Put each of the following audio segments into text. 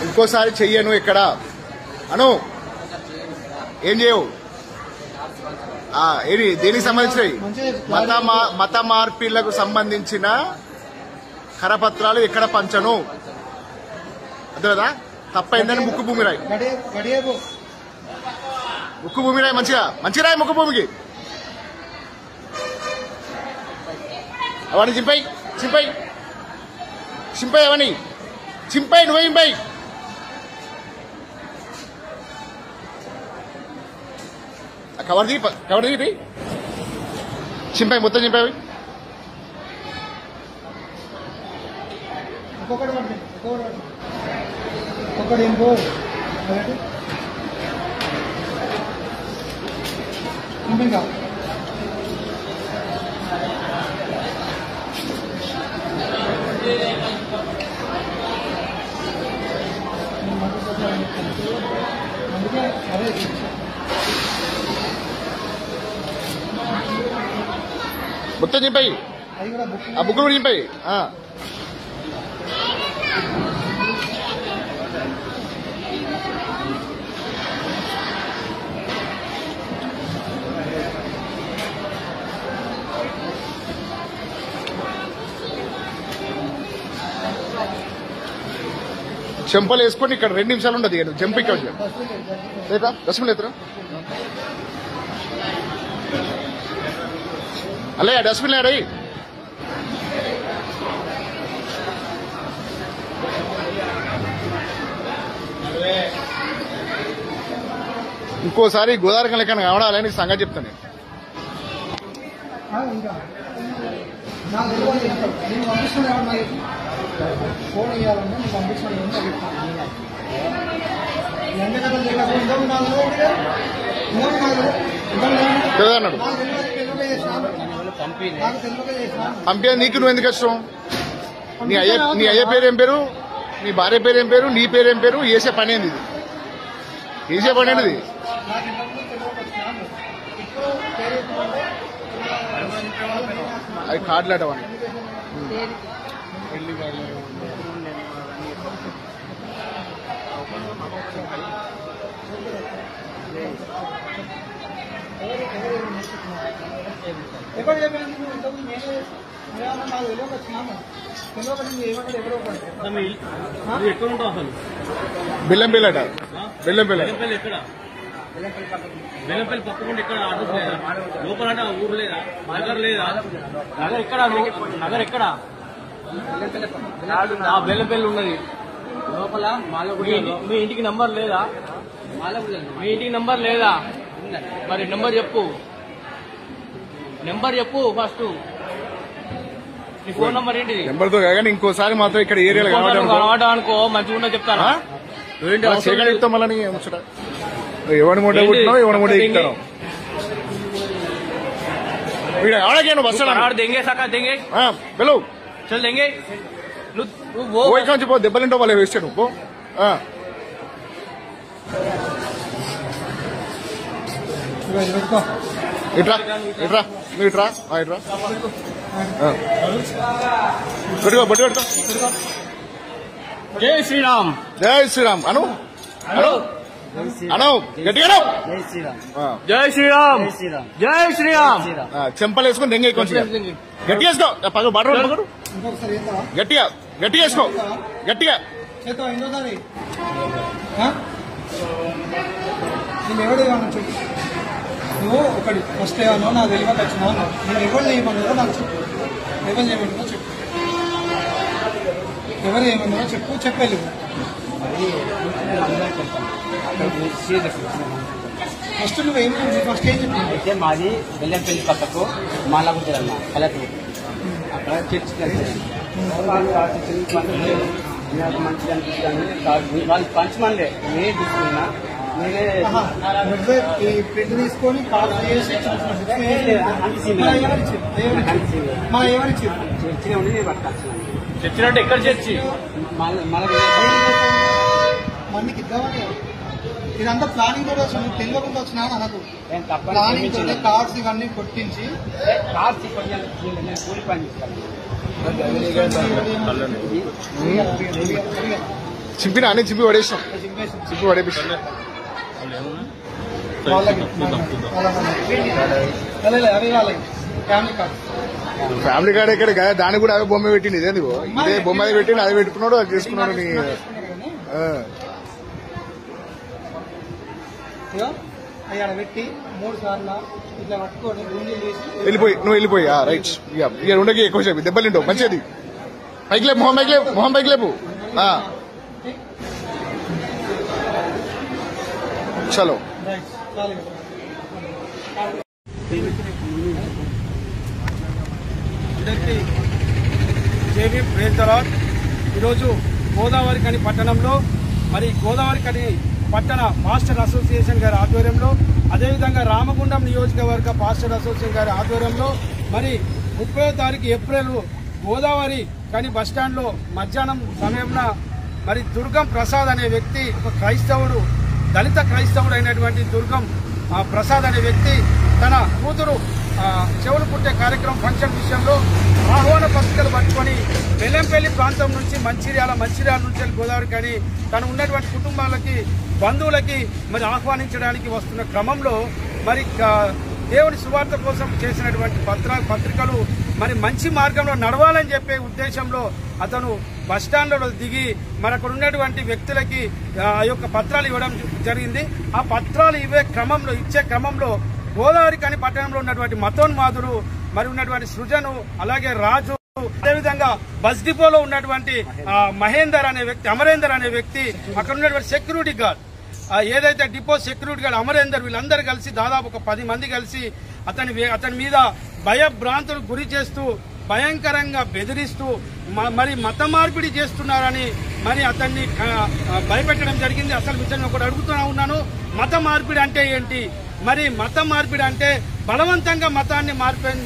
ఇంకోసారి చెయ్యను ఇక్కడ అను ఏం చేయవు ఏది దేనికి సంబంధించినవి మత మార్పిళ్లకు సంబంధించిన కరపత్రాలు ఎక్కడ పంచను అదే కదా తప్పైందని ముక్కు భూమి రాయి ముక్కు భూమి రాయి మంచిగా రాయి ముక్కు భూమికి అవన్నీ చింపై అవన్నీ చింపై నువ్వు ఇంపై కవర్ దిగి చింపై మొత్తం చింపాయి మొత్తం చింపాయి ఆ బుక్కులు చింపాయి చెంపలు వేసుకొని ఇక్కడ 2 నిమిషాలు ఉండదు జంప్ ఇక్కడ లేదా డస్ట్బిన్ ఎత్తరా అల్లే డస్ట్బిన్ లేడీ ఇంకోసారి గోదావరి లెక్కన కావడాలని సంగతి చెప్తాను ఫోన్ ఇవ్వాలంటే నీకు పంపించాను పంపే నీకు నువ్వు ఎందుకు వచ్చావు నీ అయ్య పేరు ఏం పేరు నీ భార్య పేరు ఏం పేరు నీ పేరు ఏం పేరు వేసే పని ఏంది ఇది వేసే పని ఏంటిది అవి కార్డులాటవని బెల్లంపల్లి బెల్లంపల్లి పక్కకుండా ఇక్కడ అడ్రస్ లేదా లోపల ఊరు లేదా నగర్ లేదా నగర్ ఎక్కడ నగర్ ఎక్కడ బెల్లంపల్లి ఉన్నది లోపల మీ ఇంటికి నంబర్ లేదా మీ ఇంటికి నంబర్ లేదా మరి నెంబర్ చెప్పు ఫస్ట్ నీ ఫోన్ నంబర్ ఏంటి నెంబర్ తో కానీ ఇంకోసారి మాత్రం ఇక్కడ ఏరియాలో కనబడ్డా అనుకో మంచిగా ఉందో చెప్తాను చెప్తాం మళ్ళీ ఎవరి మూట పుట్టినావు ఎవరి మూట ఎక్కుతావు బస్ देंगे सका देंगे बेलो चल देंगे वो वो दెబ్బలింటో వాళ్ళే వేస్ట్ నువ్వు ఇట్రా ఇట్రా నువ్వు ఇట్రా ఇట్రా పెట్టుకో బట్టి పెట్టుకో జై శ్రీరామ్ అను అను అను గట్టిగా జై శ్రీరామ్ జై శ్రీరామ్ చెంపలు వేసుకొని దెంగ కొంచెం గట్టిగా వేసుకో పగ బట్ట పగడు గట్టిగా గట్టిగా వేసుకో గట్టిగా నేను ఎవరు ఏమన్నా చెప్పు నువ్వు ఒకటి ఫస్ట్ ఏమన్నా నాకు తెలియక వచ్చినావు నేను ఎవరు చేయమన్నారో నాకు చెప్పు ఎవరు చేయమన్నారో చెప్పు ఎవరు ఏమన్నారో చెప్పలేదు ఫస్ట్ నువ్వేం ఫస్ట్ ఏం చెప్పి అయితే మాది బెల్లంపల్లి పక్కకు మాలాగుంటుందన్న కలెక్టర్ అక్కడ చర్చ్ నాకు మంచిగా అనిపిస్తుంది వాళ్ళు పంచమనిలే నేనే తీసుకున్నా నేనే ప్రింట్ తీసుకొని కాల్ చేసి ఎవరిచ్చారు చర్చినే ఉండి నేను పట్టుకొచ్చాను చర్చినట్టు ఎక్కడ చర్చి మందికి ఇద్దామని ఇదంతా ప్లానింగ్ కూడా వచ్చిన తెలియకుండా వచ్చినా నాకు ప్లానింగ్ తోనే కార్డ్స్ ఇవన్నీ కొట్టించి కార్డ్స్ కూలి పని చింపినా అని చింపి పడేసినాం, చింపి పడేపిస్తాం. ఫ్యామిలీ కార్డ్ ఎక్కడ కదా, దానికి కూడా అదే బొమ్మ పెట్టింది. ఇదే ఇదే బొమ్మ అది పెట్టింది, అది పెట్టుకున్నాడు, అది చేసుకున్నాడు. అక్కడ పెట్టి 3 సార్లు ఇట్లా పట్టుకొని వెళ్ళిపోయి నువ్వు వెళ్ళిపోయి రైట్. ఇక ఉండకి ఎక్కువ సేపు దెబ్బలు తింటావు. మంచిది, పైకి లేపు, మొహం పైకి లేపు, మొహం పైకి లేపు. చలో జేబీ ప్రేతరాజ్. ఈరోజు గోదావరి కని పట్టణంలో మరి గోదావరి కని పట్టణ పాస్టర్ అసోసియేషన్ గారి ఆధ్వర్యంలో, అదేవిధంగా రామగుండం నియోజకవర్గ పాస్టర్ అసోసియేషన్ గారి ఆధ్వర్యంలో మరి 30వ తారీఖు ఏప్రిల్ గోదావరి కని బస్టాండ్లో మధ్యాహ్నం సమయంలో మరి దుర్గం ప్రసాద్ అనే వ్యక్తి, ఒక క్రైస్తవుడు, దళిత క్రైస్తవుడు అయినటువంటి దుర్గం ప్రసాద్ అనే వ్యక్తి తన కూతురు చెవులు పుట్టే కార్యక్రమం ఫంక్షన్ విషయంలో ఆహ్వాన పత్రికలు పట్టుకొని బెల్లంపల్లి ప్రాంతం నుంచి మంచిర్యాల నుంచి గోదావరి కానీ తను ఉన్నటువంటి కుటుంబాలకి, బంధువులకి మరి ఆహ్వానించడానికి వస్తున్న క్రమంలో మరి దేవుని సువార్త కోసం చేసినటువంటి పత్రికలు మరి మంచి మార్గంలో నడవాలని చెప్పే ఉద్దేశంలో అతను బస్టాండ్లో దిగి మరి అక్కడ ఉన్నటువంటి వ్యక్తులకి ఆ యొక్క పత్రాలు ఇవ్వడం జరిగింది. ఆ పత్రాలు ఇచ్చే క్రమంలో గోదావరి కని పట్టణంలో ఉన్నటువంటి మతోన్మాదులు మరి ఉన్నటువంటి సృజను, అలాగే రాజు, అదేవిధంగా బస్ డిపోలో ఉన్నటువంటి అమరేందర్ అనే వ్యక్తి, అక్కడ ఉన్నటువంటి సెక్యూరిటీ గార్డ్, ఏదైతే డిపో సెక్యూరిటీ గార్డ్ అమరేందర్, వీళ్ళందరూ కలిసి దాదాపు ఒక 10 మంది కలిసి అతని మీద భయభ్రాంతులకు గురి చేస్తూ, భయంకరంగా బెదిరిస్తూ మరి మత మార్పిడి చేస్తున్నారని మరి అతన్ని భయపెట్టడం జరిగింది. అసలు విషయంగా కూడా అడుగుతూనే ఉన్నాను, మత మార్పిడి అంటే ఏంటి? మరి మత మార్పిడి అంటే బలవంతంగా మతాన్ని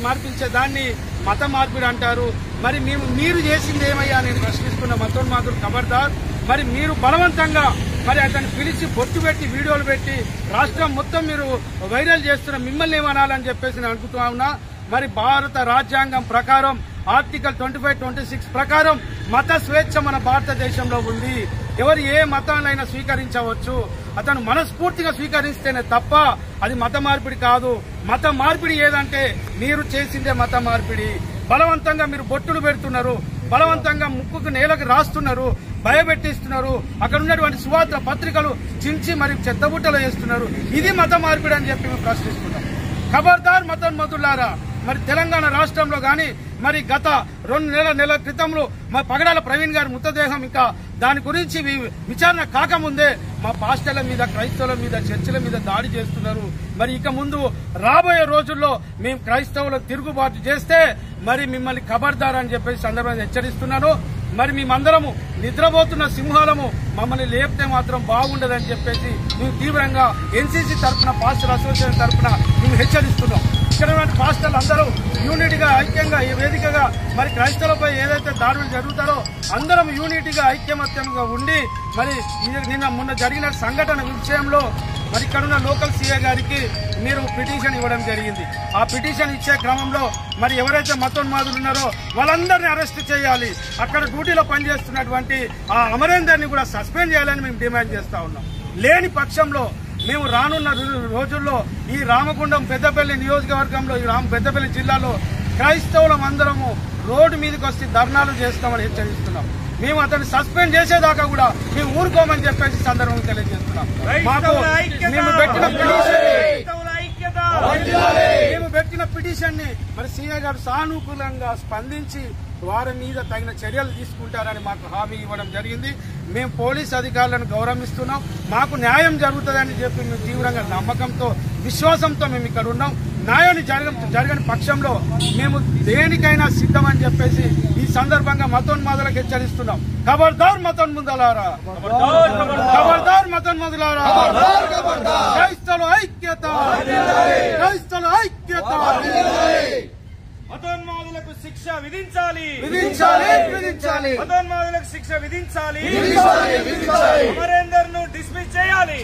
మార్పించే దాన్ని మత మార్పిడి అంటారు. మరి మీరు చేసింది ఏమయ్యా నేను ప్రశ్నిస్తున్న మతోన్మాదులు ఖబర్దార్. మరి మీరు బలవంతంగా మరి అతన్ని పిలిచి బొట్టు పెట్టి వీడియోలు పెట్టి రాష్ట్రం మొత్తం మీరు వైరల్ చేస్తున్న మిమ్మల్ని ఏమనాలని చెప్పేసి నేను అనుకుంటా ఉన్నా. మరి భారత రాజ్యాంగం ప్రకారం ఆర్టికల్ 25-26 ప్రకారం మత స్వేచ్ఛ మన భారతదేశంలో ఉంది. ఎవరు ఏ మతాన్నైనా స్వీకరించవచ్చు. అతను మనస్ఫూర్తిగా స్వీకరిస్తేనే తప్ప అది మత మార్పిడి కాదు. మత మార్పిడి ఏదంటే మీరు చేసిందే మత మార్పిడి. బలవంతంగా మీరు బొట్టులు పెడుతున్నారు, బలవంతంగా ముక్కుకు నేలకు రాస్తున్నారు, భయపెట్టిస్తున్నారు, అక్కడ ఉన్నటువంటి సువార్త పత్రికలు చించి మరి చెత్తబుట్టలో వేస్తున్నారు. ఇది మత మార్పిడి అని చెప్పి మేము ప్రశ్నిస్తున్నాం. ఖబర్దార్ మతోన్మతులారా. మరి తెలంగాణ రాష్ట్రంలో గాని మరి గత 2 నెలల క్రితంలో మా పగడాల ప్రవీణ్ గారి మృతదేహం ఇంకా దాని గురించి విచారణ కాకముందే మా పాస్టర్ల మీద, క్రైస్తవుల మీద, చర్చిల మీద దాడి చేస్తున్నారు. మరి ఇక ముందు రాబోయే రోజుల్లో మేము క్రైస్తవులకు తిరుగుబాటు చేస్తే మరి మిమ్మల్ని ఖబర్దార్ అని చెప్పేసి సందర్భంగా హెచ్చరిస్తున్నాను. మరి మేమందరము నిద్రపోతున్న సింహాలము, మమ్మల్ని లేపితే మాత్రం బాగుండదని చెప్పేసి మేము తీవ్రంగా ఎన్సీసీ తరఫున, పాస్టర్ అసోసియేషన్ తరఫున మేము హెచ్చరిస్తున్నాం. ఇక్కడ పాస్టర్లు అందరూ యూనిటీగా, ఐక్యంగా ఈ వేదికగా మరి క్రైస్తవులపై ఏదైతే దాడులు జరుగుతారో అందరం యూనిటీగా, ఐక్యమత్యంగా ఉండి మరి మొన్న జరిగిన సంఘటన విషయంలో మరి ఇక్కడున్న లోకల్ సీఏ గారికి మీరు పిటిషన్ ఇవ్వడం జరిగింది. ఆ పిటిషన్ ఇచ్చే క్రమంలో మరి ఎవరైతే మతోన్మాదులు ఉన్నారో వాళ్ళందరినీ అరెస్ట్ చేయాలి. అక్కడ డ్యూటీలో పనిచేస్తున్నటువంటి ఆ అమరేందర్ని కూడా సస్పెండ్ చేయాలని మేము డిమాండ్ చేస్తా ఉన్నాం. లేని పక్షంలో మేము రానున్న రోజుల్లో ఈ రామగుండం పెద్దపల్లి నియోజకవర్గంలో, ఈ పెద్దపల్లి జిల్లాలో క్రైస్తవులం అందరము రోడ్డు మీదకి వచ్చి ధర్నాలు చేస్తామని హెచ్చరిస్తున్నాం. మేము అతన్ని సస్పెండ్ చేసేదాకా కూడా మేము ఊరుకోమని చెప్పేసి సందర్భంగా తెలియజేస్తున్నాం. మేము పెట్టిన పిటిషన్ ని మరి సీఏ గారు సానుకూలంగా స్పందించి వారి మీద తగిన చర్యలు తీసుకుంటారని మాకు హామీ ఇవ్వడం జరిగింది. మేము పోలీస్ అధికారులను గౌరవిస్తున్నాం. మాకు న్యాయం జరుగుతుందని చెప్పి మేము తీవ్రంగా నమ్మకంతో, విశ్వాసంతో మేము ఇక్కడ ఉన్నాం. న్యాయాన్ని జరగని పక్షంలో మేము దేనికైనా సిద్ధమని చెప్పేసి ఈ సందర్భంగా మతోన్మాదులకు హెచ్చరిస్తున్నాం. ఖబర్దార్ మతోన్మాదులారా, ఖబర్దార్ మతోన్మాదులారా. క్రైస్తవుల ఐక్యత, క్రైస్తవుల ఐక్యత. మతోన్మాదులకు శిక్ష విధించాలి, విధించాలి. మతోన్మాదులకు శిక్ష విధించాలి. అమరేందర్ ను డిస్మిస్ చేయాలి.